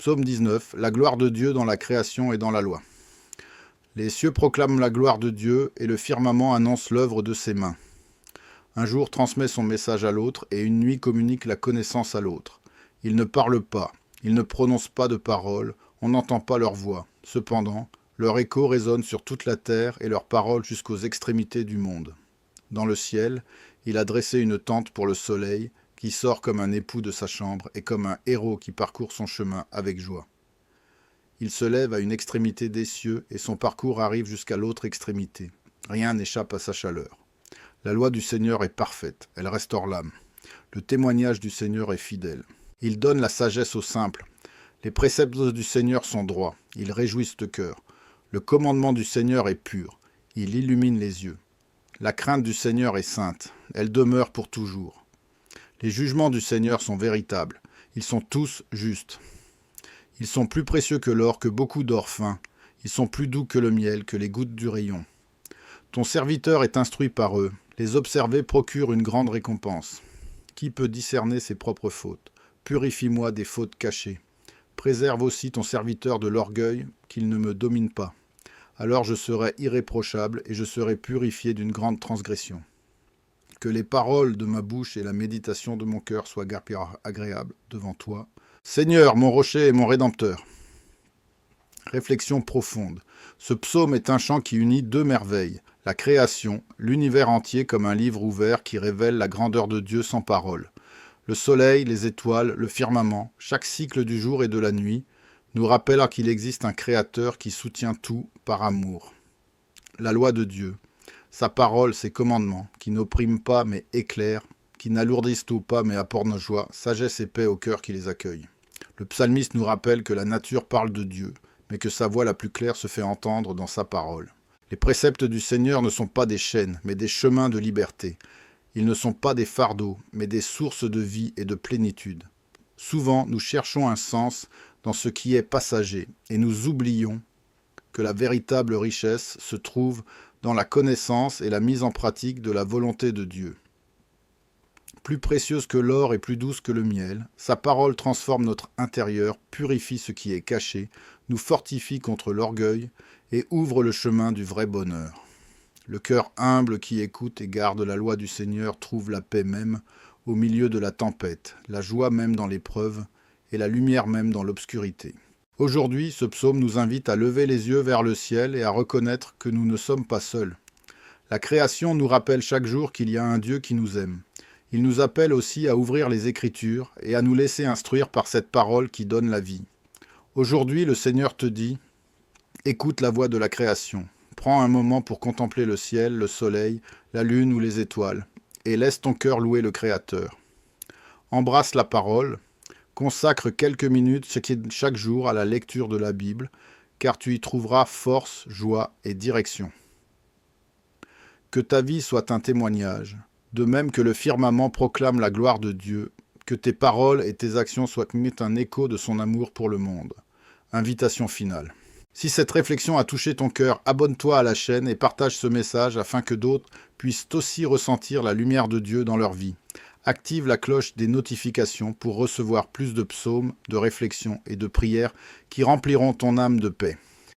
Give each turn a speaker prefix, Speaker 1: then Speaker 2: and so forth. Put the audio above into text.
Speaker 1: Psaume 19, la gloire de Dieu dans la création et dans la loi. Les cieux proclament la gloire de Dieu et le firmament annonce l'œuvre de ses mains. Un jour transmet son message à l'autre et une nuit communique la connaissance à l'autre. Ils ne parlent pas, ils ne prononcent pas de paroles, on n'entend pas leur voix. Cependant, leur écho résonne sur toute la terre et leurs paroles jusqu'aux extrémités du monde. Dans le ciel, il a dressé une tente pour le soleil, qui sort comme un époux de sa chambre et comme un héros qui parcourt son chemin avec joie. Il se lève à une extrémité des cieux et son parcours arrive jusqu'à l'autre extrémité. Rien n'échappe à sa chaleur. La loi du Seigneur est parfaite, elle restaure l'âme. Le témoignage du Seigneur est fidèle. Il donne la sagesse aux simples. Les préceptes du Seigneur sont droits, ils réjouissent le cœur. Le commandement du Seigneur est pur, il illumine les yeux. La crainte du Seigneur est sainte, elle demeure pour toujours. Les jugements du Seigneur sont véritables, ils sont tous justes. Ils sont plus précieux que l'or, que beaucoup d'or fin. Ils sont plus doux que le miel, que les gouttes du rayon. Ton serviteur est instruit par eux. Les observer procure une grande récompense. Qui peut discerner ses propres fautes? Purifie-moi des fautes cachées. Préserve aussi ton serviteur de l'orgueil, qu'il ne me domine pas. Alors je serai irréprochable et je serai purifié d'une grande transgression. Que les paroles de ma bouche et la méditation de mon cœur soient agréables devant toi. Seigneur, mon rocher et mon rédempteur. Réflexion profonde. Ce psaume est un chant qui unit deux merveilles, la création, l'univers entier comme un livre ouvert qui révèle la grandeur de Dieu sans parole. Le soleil, les étoiles, le firmament, chaque cycle du jour et de la nuit, nous rappellent qu'il existe un créateur qui soutient tout par amour. La loi de Dieu, sa parole, ses commandements, qui n'oppriment pas mais éclairent, qui n'alourdissent tout pas mais apportent nos joies, sagesse et paix au cœur qui les accueille. Le psalmiste nous rappelle que la nature parle de Dieu, mais que sa voix la plus claire se fait entendre dans sa parole. Les préceptes du Seigneur ne sont pas des chaînes, mais des chemins de liberté. Ils ne sont pas des fardeaux, mais des sources de vie et de plénitude. Souvent, nous cherchons un sens dans ce qui est passager, et nous oublions que la véritable richesse se trouve dans la connaissance et la mise en pratique de la volonté de Dieu. Plus précieuse que l'or et plus douce que le miel, sa parole transforme notre intérieur, purifie ce qui est caché, nous fortifie contre l'orgueil et ouvre le chemin du vrai bonheur. Le cœur humble qui écoute et garde la loi du Seigneur trouve la paix même au milieu de la tempête, la joie même dans l'épreuve et la lumière même dans l'obscurité. Aujourd'hui, ce psaume nous invite à lever les yeux vers le ciel et à reconnaître que nous ne sommes pas seuls. La création nous rappelle chaque jour qu'il y a un Dieu qui nous aime. Il nous appelle aussi à ouvrir les Écritures et à nous laisser instruire par cette parole qui donne la vie. Aujourd'hui, le Seigneur te dit « Écoute la voix de la création. Prends un moment pour contempler le ciel, le soleil, la lune ou les étoiles, et laisse ton cœur louer le Créateur. Embrasse la parole, consacre quelques minutes chaque jour à la lecture de la Bible, car tu y trouveras force, joie et direction. Que ta vie soit un témoignage. De même que le firmament proclame la gloire de Dieu, que tes paroles et tes actions soient un écho de son amour pour le monde. Invitation finale. Si cette réflexion a touché ton cœur, abonne-toi à la chaîne et partage ce message afin que d'autres puissent aussi ressentir la lumière de Dieu dans leur vie. Active la cloche des notifications pour recevoir plus de psaumes, de réflexions et de prières qui rempliront ton âme de paix.